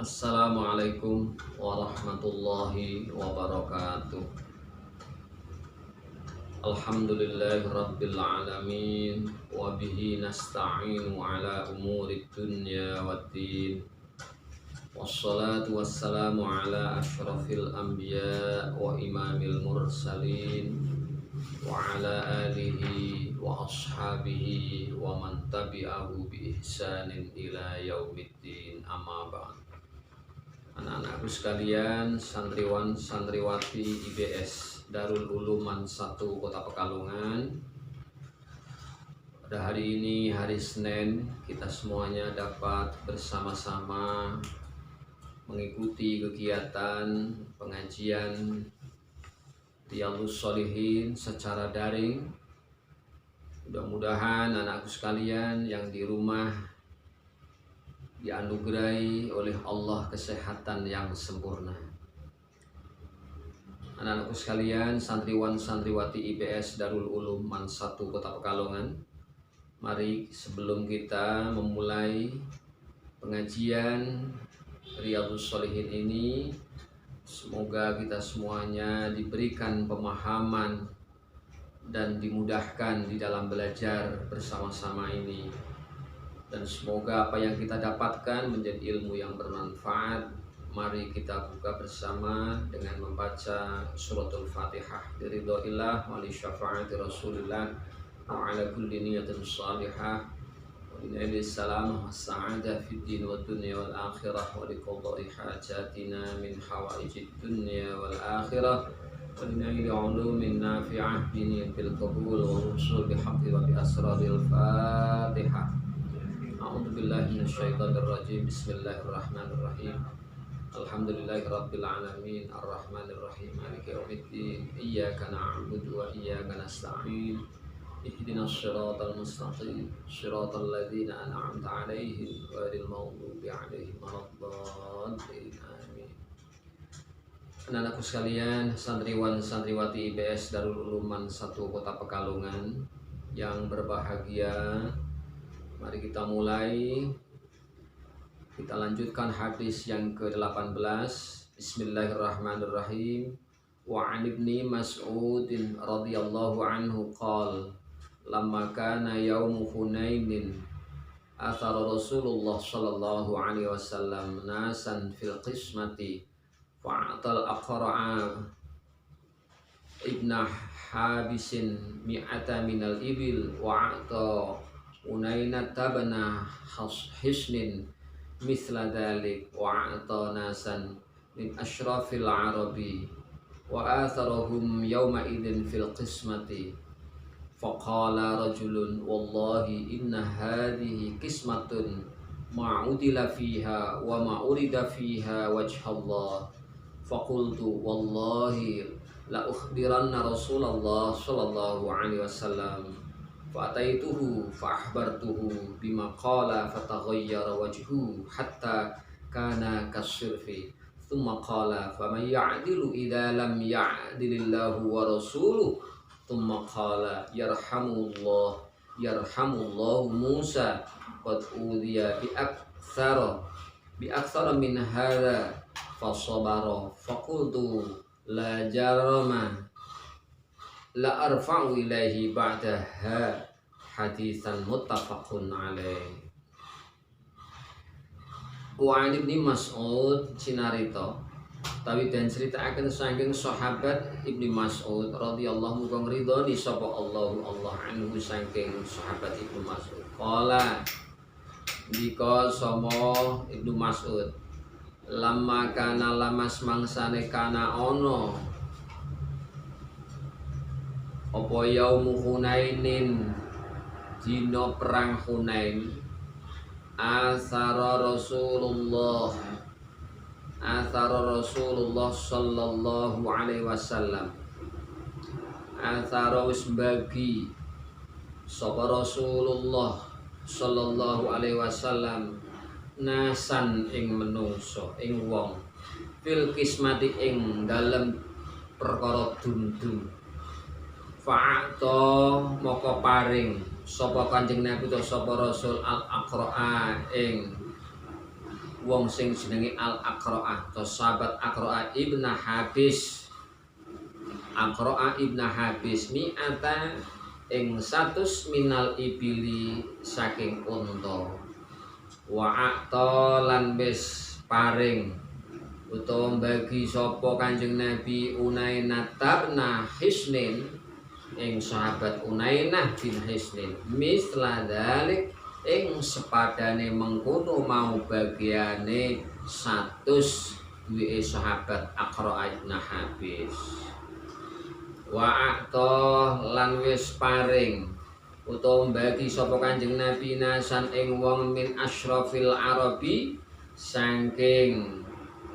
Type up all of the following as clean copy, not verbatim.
Assalamualaikum warahmatullahi wabarakatuh. Alhamdulillahi rabbil alamin. Wa bihi nasta'inu ala umuri dunya waddin. Wassalatu wassalamu ala ashrafil anbiya wa imamil mursalin, wa ala alihi wa ashabihi wa man tabi'ahu bi ihsanin ila yaumiddin, amma ba'd. Anak-anakku sekalian, santriwan santriwati IBS Darul Uluman 1 Kota Pekalongan. Pada hari ini, hari Senin, kita semuanya dapat bersama-sama mengikuti kegiatan pengajian Riyadhus Shalihin secara daring. Mudah-mudahan anakku sekalian yang di rumah dianugerahi oleh Allah kesehatan yang sempurna. Anak-anakku sekalian, santriwan santriwati IBS Darul Uluman 1 Kota Pekalongan, mari sebelum kita memulai pengajian Riyadhus Shalihin ini, semoga kita semuanya diberikan pemahaman dan dimudahkan di dalam belajar bersama-sama ini. Dan semoga apa yang kita dapatkan menjadi ilmu yang bermanfaat. Mari kita buka bersama dengan membaca suratul Fatihah. Biridhoillah wa li syafaati Rasulillah wa ala kulli niyatin salihah wa li salam wa sa'adah fid din wa dunya wal akhirah wa li qada'i hajatina min hawaijid dunya wal akhirah wa li ulumin nafi'ah bi niyatil qabul wa usul bi haqqi wa bi asraril Fatihah. A'udzubillahi minasyaitonir rajim. Bismillahirrahmanirrahim. Alhamdulillahirabbil alamin arrahmanir rahim maliki yaumiddin. Iyyaka na'budu wa iyyaka nasta'in. Ihdinas shiratal mustaqim, shiratal ladzina an'amta 'alaihim ghairil maghdubi 'alaihim waladdallin. Amin. Anak-anakku sekalian, santriwan santriwati IBS Darul Uluman 1 Kota Pekalongan yang berbahagia, mari kita mulai. Kita lanjutkan hadis yang ke-18. Bismillahirrahmanirrahim. Wa 'an ibni Mas'udin radhiyallahu anhu qala lamma kana yaumu Hunainin athara Rasulullah sallallahu alaihi wasallam nasan fil qismati fa'atal aqra'a ibna habisin mi'ata minal ibil wa'ata Unainat tabana hisnin misla dhalik wa'ata nasan min ashrafil arabi wa atharahum yawma idin fil qismati faqala rajulun wallahi inna hadhihi qismatun ma'udila fiha wa ma'urida fiha wajhallah faqultu wallahi la ukhbiranna Rasulullah sallallahu alaihi wasallam fa'ataituhu fa'akhbartuhu bima qala fataghayyara wajhuhu hatta kana kasirfi thumma qala faman ya'dilu idza lam ya'dilillahu wa rasuluhu thumma qala yarhamullahu Musa qad udhiya bi aktsara min hadza fasabara faqultu la jarama la arfa'u ilaihi ba'daha hadisan muttafaqun alaih. Wa 'an ibni Mas'ud cinarita tawi dan ceritakan saking sahabat Ibnu Mas'ud radhiyallahu muga ridhoni sapa Allah anhu saking sahabat Ibnu Mas'ud. Qala dika sama Ibnu Mas'ud lamma kana lamas mangsane kana ono apa yaumu Hunainin dina perang Hunain asara Rasulullah sallallahu alaihi wasallam asara wis bagi sapa Rasulullah sallallahu alaihi wasallam nasan ing menungso ing wong fil kismati ing dalem perkara dundung fa'ata moko paring sapa Kanjeng Nabi utawa sapa Rasul al-aqra'a ing wong sing jenenge Al-Aqra'ah atau sahabat Aqra'ah ibn Habis. Aqra'ah ibn Habis mi'ata ing 100 minal ibili saking unta. Wa a'ta lan wis paring utawa bagi sapa Kanjeng Nabi Unainah tabna Hisnin ing sahabat Unainah bin Hisnin misla dalik ing sepadane mengkono mau bagiane 100 duwe sahabat Aqra'ah ibn Habis. Wa a'ta lan wis paring utawa bagi sapa Kanjeng Nabi nasan ing wong min asyrafil arabi saking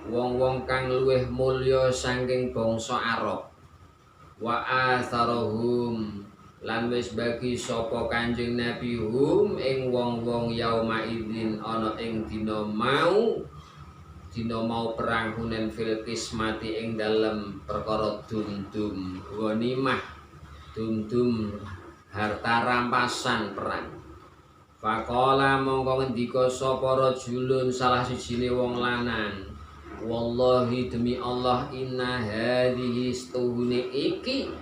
wong-wong kang luwih mulya saking bangsa Arab. Wa atharohum lan wis bagi sapa Kanjeng Nabi hum ing wong-wong yauma idzin ana ing dina mau perang Hunain fil qismati ing dalem perkara dum-dum ghanimah dum-dum harta rampasan perang. Faqala mongko ngendika sapa rajulun salah sijine wong lanang, wallahi demi Allah inna hadhihi stuhune iki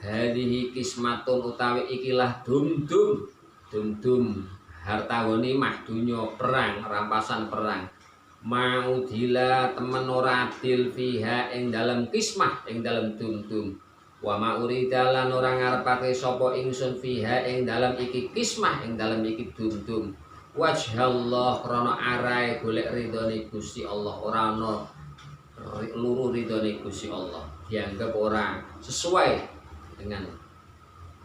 hadhihi kismatun utawi ikilah dum-dum harta ghanimah dunya perang rampasan perang maudila temen ora adil fiha ing dalam kismah ing dalam dum-dum wa maurida lan ora ngarepake sapa ingsun fiha ing dalam iki kismah ing dalam iki dum-dum wajhallah krana arahe golek ridhone Gusti Allah ora ana luru ridhone Gusti Allah dianggap ora sesuai dengan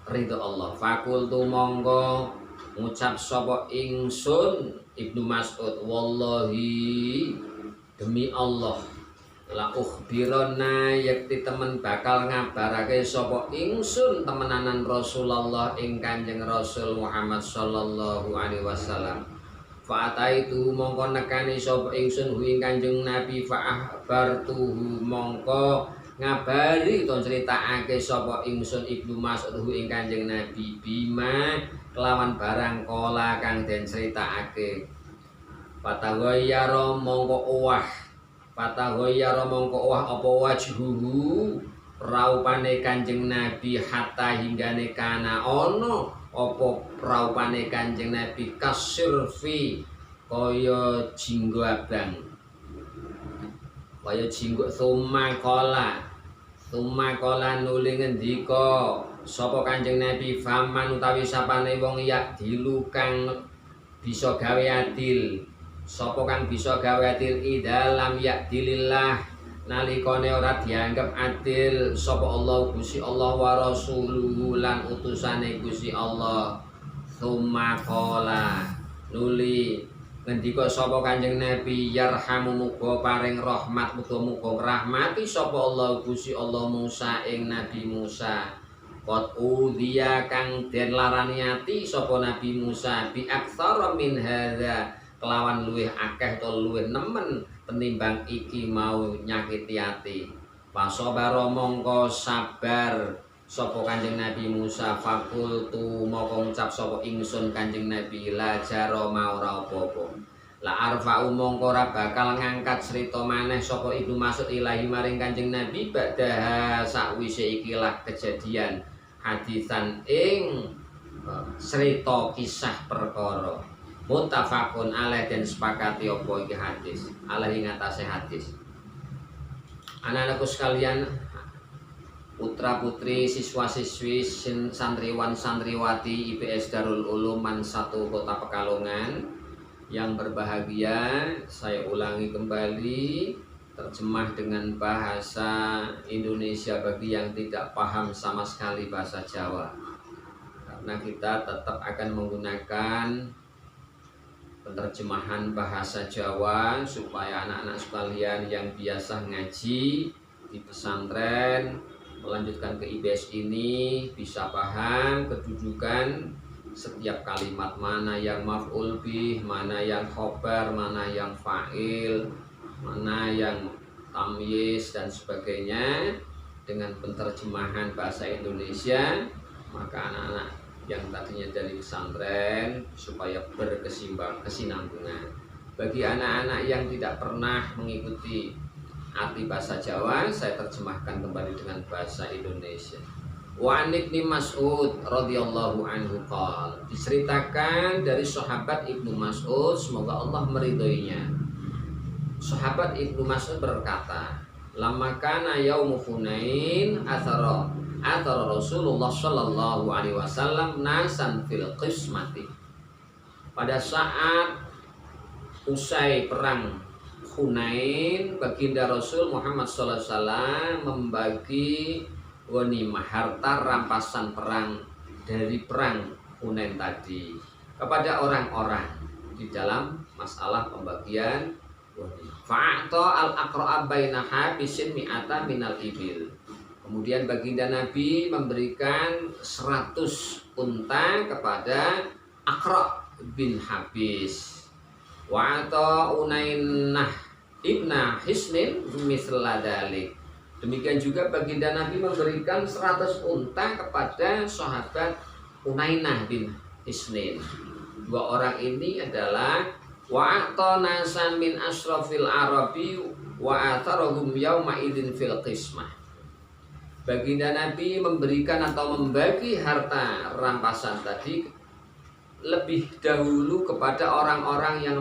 ridho Allah. Fakultu monggo ngucap sapa ingsun Ibnu Mas'ud wallahi demi Allah la ukhbirona yakti temen bakal ngabarake sapa ingsun temenanan Rasulullah ing Kanjeng Rasul Muhammad sallallahu alaihi wasallam. Fa ataitu mongko nekani sapa ingsun ing Kanjeng Nabi fa akhbartuhu mongko ngabari utawa critakake sapa ingsun Ibnu Mas'ud ing Kanjeng Nabi bima kelawan barang kala kang den critakake. Patagoyaro mongko owah apa wajhuhu raupane Kanjeng Nabi hatta hinggane kana ono apa raupane Kanjeng Nabi kasirfi kaya jinggo abang kaya jinggo summa kola nuli ngendika sapa Kanjeng Nabi faman utawi sapane wong yak dilukang bisa gawe adil sapa kang bisa gawe adil idalam yakdilillah nalikane ora dianggap adil sapa Allah Gusti Allah wa rasuluhu lan utusane Gusti Allah. Tsumma qala nuli ngendika sapa Kanjeng Nabi yarhamu muga paring rahmat muga rahmati sapa Allah Gusti Allah Musa ing Nabi Musa qad udhiya kang den larani ati sapa Nabi Musa bi aktsara min hadza kelawan luwih akeh to luwih nemen penimbang iki mau nyakiti ati. Pasobaro mongko sabar sapa Kanjeng Nabi Musa fakultu mongko ngucap sapa ingsun Kanjeng Nabi la jaro maura apa-apa. La arfa'u mongko ora bakal ngangkat cerita maneh sapa Ibnu Mas'ud ilahi maring Kanjeng Nabi badha sakwise ikilah kejadian hadisan ing cerita kisah perkara. Muttafaqun alaih dan sepakati apa iki hadis alaih ngatasi hadis. Anak-anakku sekalian, putra putri siswa siswi santriwan santriwati IPS Darul Ulum Man 1 Kota Pekalongan yang berbahagia, saya ulangi kembali terjemah dengan bahasa Indonesia bagi yang tidak paham sama sekali bahasa Jawa, karena kita tetap akan menggunakan penerjemahan bahasa Jawa supaya anak-anak sekalian yang biasa ngaji di pesantren melanjutkan ke IPS ini bisa paham kedudukan setiap kalimat, mana yang maf'ul bih, mana yang khobar, mana yang fa'il, mana yang tamyiz dan sebagainya. Dengan penerjemahan bahasa Indonesia maka anak-anak yang tadinya dari pesantren supaya berkesinambungan. Bagi anak-anak yang tidak pernah mengikuti arti bahasa Jawa, saya terjemahkan kembali dengan bahasa Indonesia. Wa an Ibnu Mas'ud radhiyallahu anhu qala, diceritakan dari sahabat Ibnu Mas'ud, semoga Allah meridhoinya. Sahabat Ibnu Mas'ud berkata, "Lamma kana yaumu Hunain athara Rasulullah sallallahu alaihi wasallam nasan fil qismati." Pada saat usai perang Hunain, baginda Rasul Muhammad sallallahu alaihi wasallam membagi ghanimah, harta rampasan perang dari perang Hunain tadi kepada orang-orang di dalam masalah pembagian ghanimah. Fa'ata al-aqra'a bainaha bisin mi'ata minal ibil. Kemudian baginda Nabi memberikan 100 unta kepada Aqra' bin Habis. Wa'ata Unainah ibna Hisnin misla dalik. Demikian juga baginda Nabi memberikan 100 unta kepada sahabat Unainah bin Hisnin. Dua orang ini adalah wa'ata nasan min asrafil arabi wa atharahum yawma idin fil qismah. Baginda Nabi memberikan atau membagi harta rampasan tadi lebih dahulu kepada orang-orang yang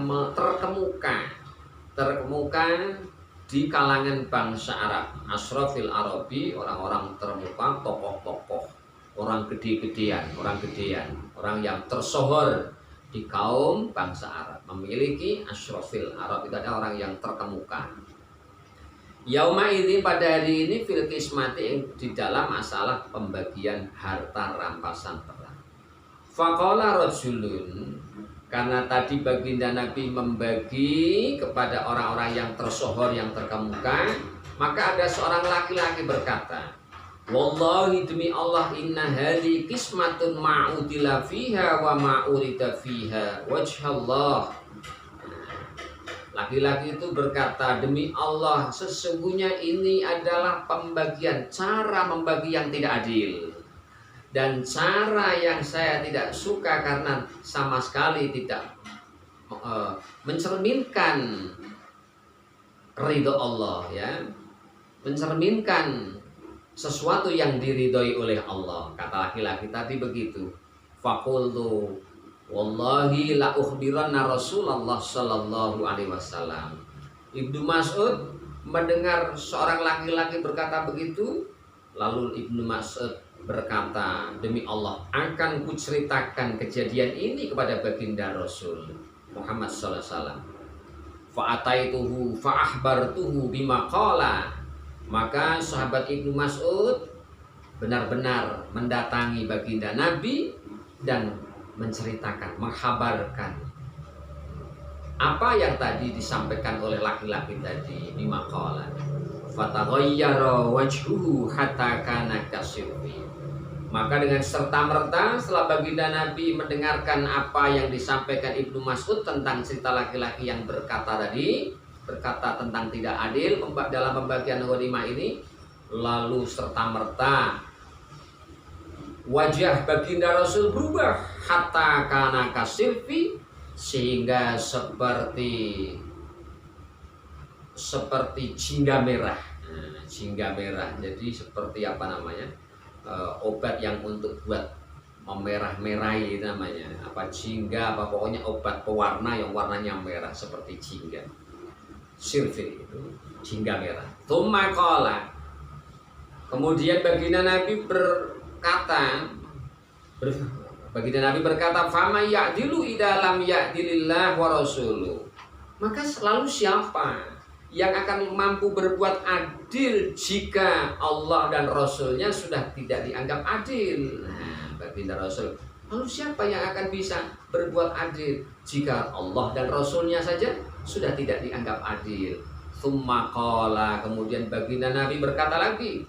terkemuka di kalangan bangsa Arab. Asrafil Arabi, orang-orang terkemuka, tokoh-tokoh, orang gede-gedean, orang yang tersohor di kaum bangsa Arab, memiliki asrafil Arab, itu ada orang yang terkemuka. Yauma idzin, pada hari ini, fil qismati, di dalam masalah pembagian harta rampasan perang. Faqala rajulun, karena tadi baginda Nabi membagi kepada orang-orang yang tersohor, yang terkemuka, maka ada seorang laki-laki berkata, wallahi, demi Allah, inna hadhi qismatun ma'udila fiha wa ma'urida fiha wajhallah. Laki-laki itu berkata, demi Allah, sesungguhnya ini adalah pembagian, cara membagi yang tidak adil, dan cara yang saya tidak suka karena sama sekali tidak mencerminkan ridho Allah, ya, mencerminkan sesuatu yang diridhoi oleh Allah. Kata laki-laki tadi begitu. Faqultu wallahi la ukhbiranna Rasulullah sallallahu alaihi wasallam. Ibnu Mas'ud mendengar seorang laki-laki berkata begitu, lalu Ibnu Mas'ud berkata, demi Allah, akan kuceritakan kejadian ini kepada baginda Rasul Muhammad sallallahu alaihi wasallam. Fa'ataituhu fa'ahbartuhu bima qala. Maka sahabat Ibnu Mas'ud benar-benar mendatangi baginda Nabi dan menceritakan, menghabarkan apa yang tadi disampaikan oleh laki-laki tadi. Bima qala fataghayyara wajhuhu hatta kana kasirfi. Maka dengan serta-merta setelah baginda Nabi mendengarkan apa yang disampaikan Ibnu Mas'ud tentang cerita laki-laki yang berkata tadi, berkata tentang tidak adil dalam pembagian ghanimah ini, lalu serta-merta wajah baginda Rasul berubah, hatta kana kasirfi, sehingga seperti jingga merah. Jingga merah, jadi seperti apa namanya, obat yang untuk buat memerah-merahi namanya, apa jingga, apa pokoknya obat pewarna yang warnanya merah seperti jingga. Sirfi itu jingga merah. Tsumma qala, kemudian baginda Nabi berkata, fama ya'dilu idza lam ya'dilillah wa rasuluh. Maka selalu siapa yang akan mampu berbuat adil jika Allah dan Rasulnya sudah tidak dianggap adil? Nah, baginda Rasul, lalu siapa yang akan bisa berbuat adil jika Allah dan Rasulnya saja sudah tidak dianggap adil? Tsumma qala, kemudian baginda Nabi berkata lagi,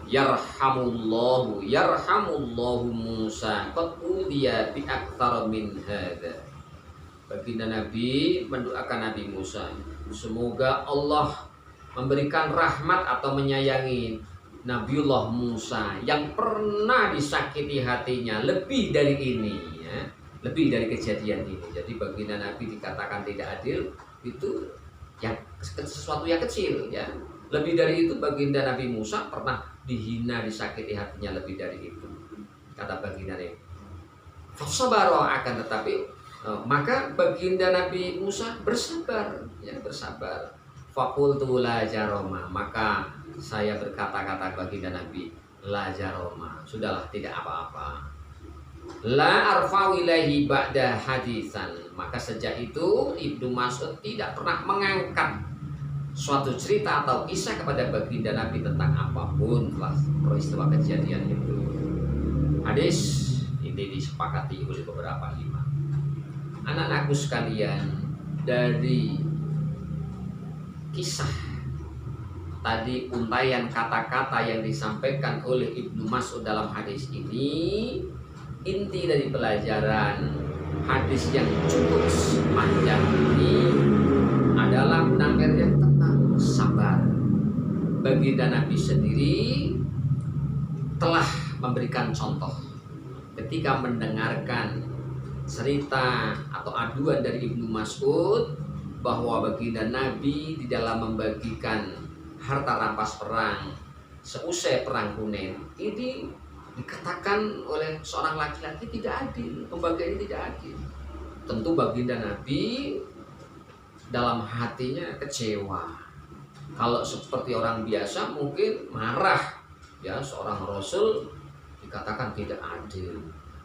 yarhamullahu Musa qad udiya bi aktsar min hadza. Baginda Nabi mendoakan Nabi Musa, semoga Allah memberikan rahmat atau menyayangi Nabiullah Musa yang pernah disakiti hatinya lebih dari ini, ya. lebih dari kejadian ini. Jadi baginda Nabi dikatakan tidak adil itu yang sesuatu yang kecil ya. Lebih dari itu baginda Nabi Musa pernah dihina, disakiti hatinya lebih dari itu. Kata baginda Nabi, fasabaro, akan tetapi maka baginda Nabi Musa bersabar ya, bersabar. Fakultu la jaroma, maka saya berkata-kata baginda Nabi, la jaroma, sudahlah tidak apa-apa. La arfa'u ilaihi ba'da hadisan, maka sejak itu Ibnu Mas'ud tidak pernah mengangkat suatu cerita atau kisah kepada baginda Nabi tentang apapun peristiwa kejadian itu. Hadis ini disepakati oleh beberapa imam. Anak-anakku sekalian, dari kisah tadi, untayan kata-kata yang disampaikan oleh Ibnu Mas'ud dalam hadis ini, inti dari pelajaran hadis yang cukup panjang ini adalah menampilkan tentang sabar. Baginda Nabi sendiri telah memberikan contoh ketika mendengarkan cerita atau aduan dari Ibnu Mas'ud bahwa baginda Nabi di dalam membagikan harta rampas perang seusai perang Hunain ini dikatakan oleh seorang laki-laki tidak adil, pembagian ini tidak adil. Tentu baginda Nabi dalam hatinya kecewa. Kalau seperti orang biasa mungkin marah ya, seorang rasul dikatakan tidak adil.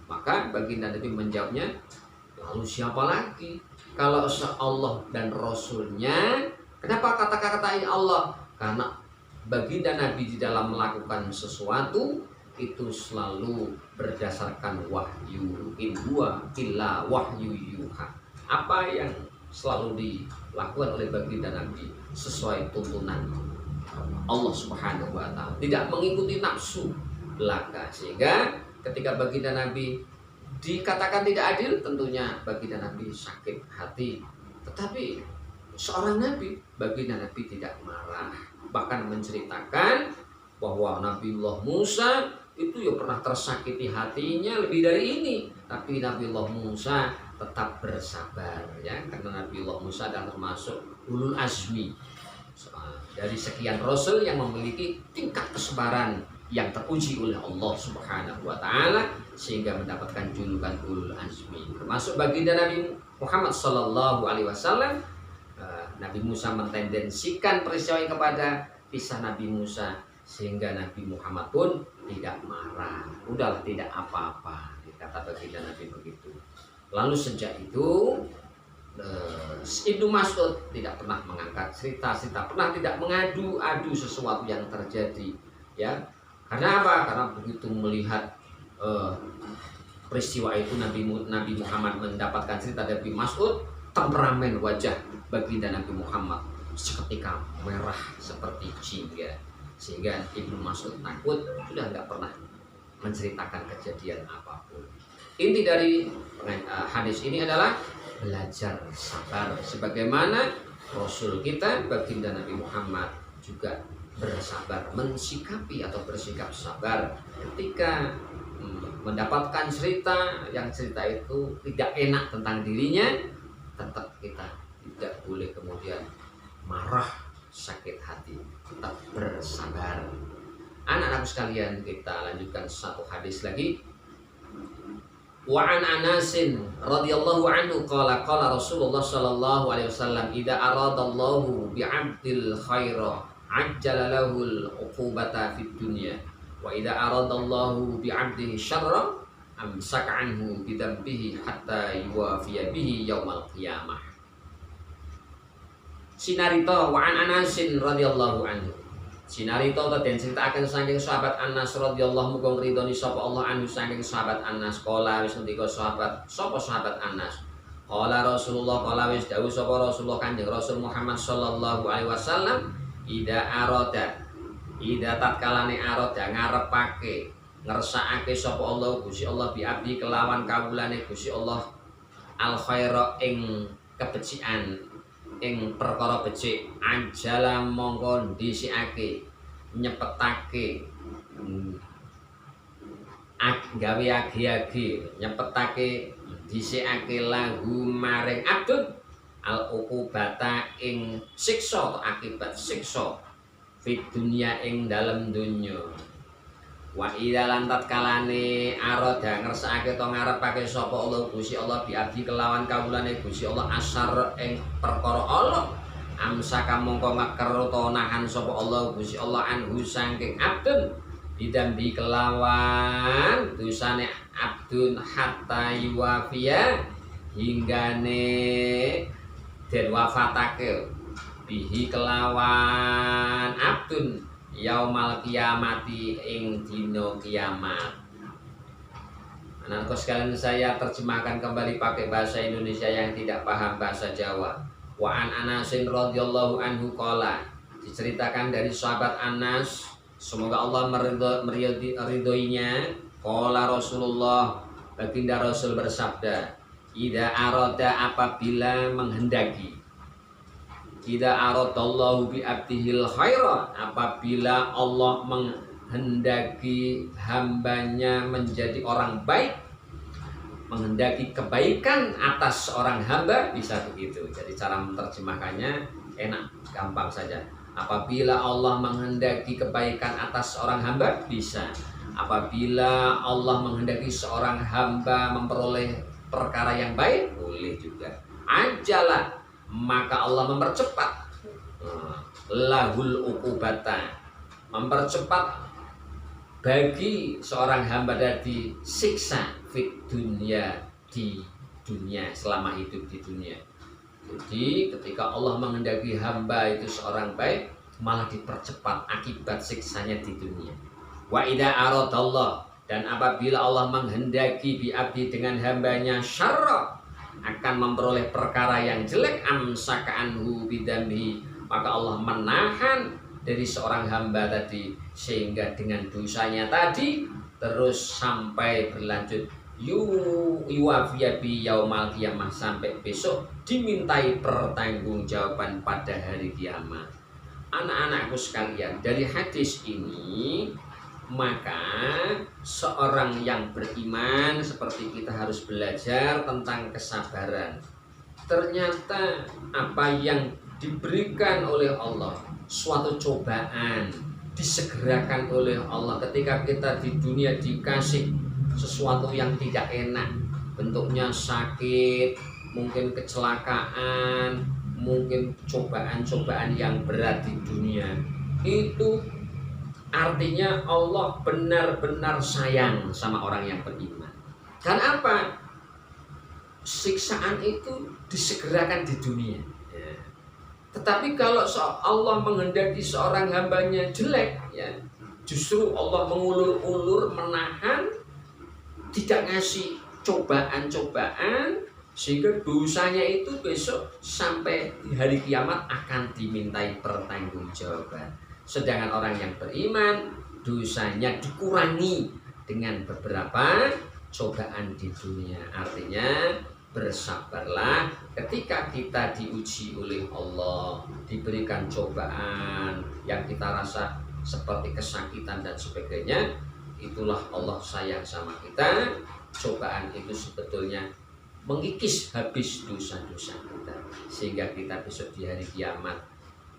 Maka baginda Nabi menjawabnya, lalu siapa lagi kalau Allah dan Rasulnya? Kenapa kata-kata Allah? Karena baginda Nabi di dalam melakukan sesuatu itu selalu berdasarkan wahyu. In huwa illa wahyu yuha. Apa yang selalu dilakukan oleh baginda Nabi sesuai tuntunan Allah Subhanahu wa Ta'ala, tidak mengikuti nafsu belaka. Sehingga ketika baginda Nabi dikatakan tidak adil, tentunya baginda Nabi sakit hati. Tetapi seorang Nabi, baginda Nabi tidak marah, bahkan menceritakan bahwa Nabiullah Musa itu ya pernah tersakiti hatinya lebih dari ini, tapi Nabiullah Musa tetap bersabar ya, karena Nabiullah Musa adalah termasuk ulul azmi dari sekian rasul yang memiliki tingkat kesabaran yang teruji oleh Allah Subhanahu wa Ta'ala sehingga mendapatkan julukan ulul azmi. Termasuk baginda Nabi Muhammad sallallahu alaihi wasallam, Nabi Musa mentendensikan peristiwa kepada kisah Nabi Musa sehingga Nabi Muhammad pun tidak marah. Udahlah, tidak apa-apa, kata baginda Nabi begitu. Lalu sejak itu Ibnu Mas'ud tidak pernah mengangkat cerita-cerita, pernah tidak mengadu-adu sesuatu yang terjadi ya. Karena apa? Karena begitu melihat peristiwa itu Nabi Muhammad mendapatkan cerita dari Mas'ud, temperamen wajah baginda Nabi Muhammad seketika merah seperti jingga, sehingga Ibnu Mas'ud takut, sudah nggak pernah menceritakan kejadian apapun. Inti dari hadis ini adalah belajar sabar, sebagaimana Rasul kita baginda Nabi Muhammad juga bersabar, mensikapi atau bersikap sabar ketika mendapatkan cerita yang cerita itu tidak enak tentang dirinya. Tetap kita tidak boleh kemudian marah, sakit hati, tetap bersabar. Anak-anak sekalian, kita lanjutkan satu hadis lagi. Wa an Anasin radhiyallahu anhu qala qala Rasulullah sallallahu alaihi wasallam idza aradallahu bi'abdil khaira ajjala lahul uqubata fid dunya wa idza aradallahu bi'abdihi syarra amsaka anhu bidambihi hatta yuwafiya bihi yaumal qiyamah. Sinarito wa an Anasin radhiyallahu anhu. Sinarito den ceritaken saking sahabat Anas radhiyallahu muga ngridoni sapa Allah anhu saking sahabat Anas. Qala wis ngendika sahabat Anas. Qala Rasulullah, qala wis dawuh sapa Rasulullah Kanjeng Rasul Muhammad sallallahu alaihi wasallam, ida tatkalane arada ngarepake ngersakake sapa Allah Gusti Allah bi abdi kelawan kawulane Gusti Allah al khaira ing kebecikan, ing perkara becik, anjala mongko dhisikake, nyepetake, gawe agi-agi, nyepetake dhisikake lahu maring abdun al uqubata ing siksa atau akibat siksa fit dunya ing dalem donya. Wa idza lan tatkalane arada ngersakake to ngarepake sapa Allah Gusti Allah bi abdi kelawan kawulane Gusti Allah asar ing perkara Allah amsaka mongko maker to nahan sapa Allah Gusti Allah anhu saking abdun bidambi kelawan dosane abdun hatta yuwafiya hinggane den wafatake bihi kelawan abdun yaumal kiamati ing dino kiamat. Anakku sekalian, saya terjemahkan kembali pakai bahasa Indonesia yang tidak paham bahasa Jawa. Wa an Anasin radhiyallahu anhu qala, diceritakan dari sahabat Anas, semoga Allah meridhoinya, qala Rasulullah, baginda Rasul bersabda, idza arada apabila menghendaki, idza aradallahu bi abdihil khaira, apabila Allah menghendaki hambanya menjadi orang baik, menghendaki kebaikan atas orang hamba, bisa begitu. Jadi cara menerjemahkannya enak, gampang saja. Apabila Allah menghendaki kebaikan atas orang hamba, bisa. Apabila Allah menghendaki seorang hamba memperoleh perkara yang baik, boleh juga. Ajalah, maka Allah mempercepat lahul uqubata, mempercepat bagi seorang hamba dari siksa fit dunia, di dunia, selama hidup di dunia. Jadi ketika Allah menghendaki hamba itu seorang baik, malah dipercepat akibat siksanya di dunia. Wa idza aradallah, dan apabila Allah menghendaki bi abdi dengan hambanya syarra, akan memperoleh perkara yang jelek, amsaka anhu bidamhi, maka Allah menahan dari seorang hamba tadi, sehingga dengan dosanya tadi terus sampai berlanjut yuwafiya bi yaumal qiyamah, sampai besok dimintai pertanggungjawaban pada hari kiamat. Anak-anakku sekalian, dari hadis ini maka seorang yang beriman seperti kita harus belajar tentang kesabaran. Ternyata apa yang diberikan oleh Allah, suatu cobaan, disegerakan oleh Allah. Ketika kita di dunia dikasih sesuatu yang tidak enak, bentuknya sakit, mungkin kecelakaan, mungkin cobaan-cobaan yang berat di dunia, itu artinya Allah benar-benar sayang sama orang yang beriman. Karena apa? Siksaan itu disegerakan di dunia. Tetapi kalau Allah menghendaki seorang hambanya jelek, ya, justru Allah mengulur-ulur, menahan, tidak ngasih cobaan-cobaan, sehingga dosanya itu besok sampai di hari kiamat akan dimintai pertanggungjawaban. Sedangkan orang yang beriman, dosanya dikurangi dengan beberapa cobaan di dunia. Artinya bersabarlah ketika kita diuji oleh Allah, diberikan cobaan yang kita rasa seperti kesakitan dan sebagainya. Itulah Allah sayang sama kita. Cobaan itu sebetulnya mengikis habis dosa-dosa kita, sehingga kita besok di hari kiamat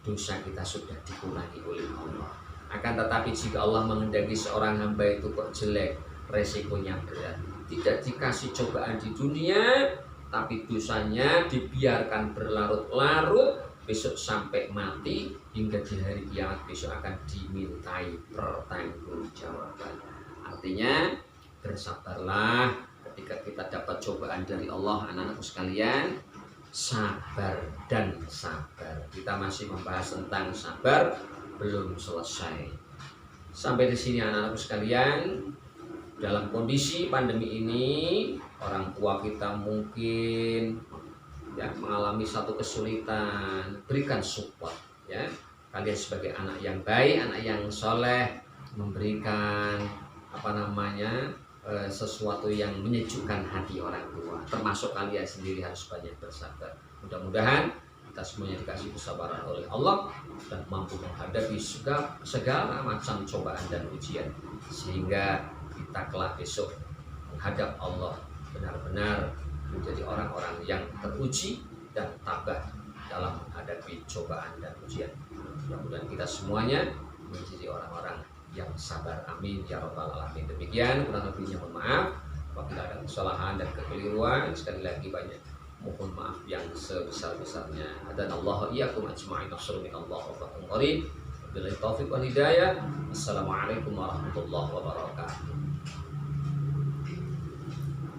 dosa kita sudah dikurangi oleh Allah. Akan tetapi jika Allah menghendaki seorang hamba itu kok jelek, resikonya berat. Tidak dikasih cobaan di dunia, tapi dosanya dibiarkan berlarut-larut, besok sampai mati, hingga di hari kiamat besok akan dimintai pertanggungjawaban. Artinya bersabarlah ketika kita dapat cobaan dari Allah, anak-anakku sekalian. Sabar dan sabar. Kita masih membahas tentang sabar, belum selesai. Sampai di sini anak-anakku sekalian. Dalam kondisi pandemi ini, orang tua kita mungkin ya mengalami satu kesulitan. Berikan support, ya. Kalian sebagai anak yang baik, anak yang soleh, memberikan sesuatu yang menyejukkan hati orang tua, termasuk kalian sendiri harus banyak bersabar. Mudah-mudahan kita semuanya dikasih kesabaran oleh Allah dan mampu menghadapi segala macam cobaan dan ujian, sehingga kita kelak besok menghadap Allah benar-benar menjadi orang-orang yang teruji dan tabah dalam menghadapi cobaan dan ujian. Mudah-mudahan kita semuanya menjadi orang-orang yang sabar. Amin ya rabbal alamin. Demikian, kurang lebihnya mohon maaf apabila ada kesalahan dan kekeliruan. Sekali lagi banyak mohon maaf yang sebesar-besarnya. Hadanallahu iyyakum ajma'in. Assalamualaikum warahmatullahi wabarakatuh. Wabillahi taufiq wal hidayah. Assalamualaikum warahmatullahi wabarakatuh.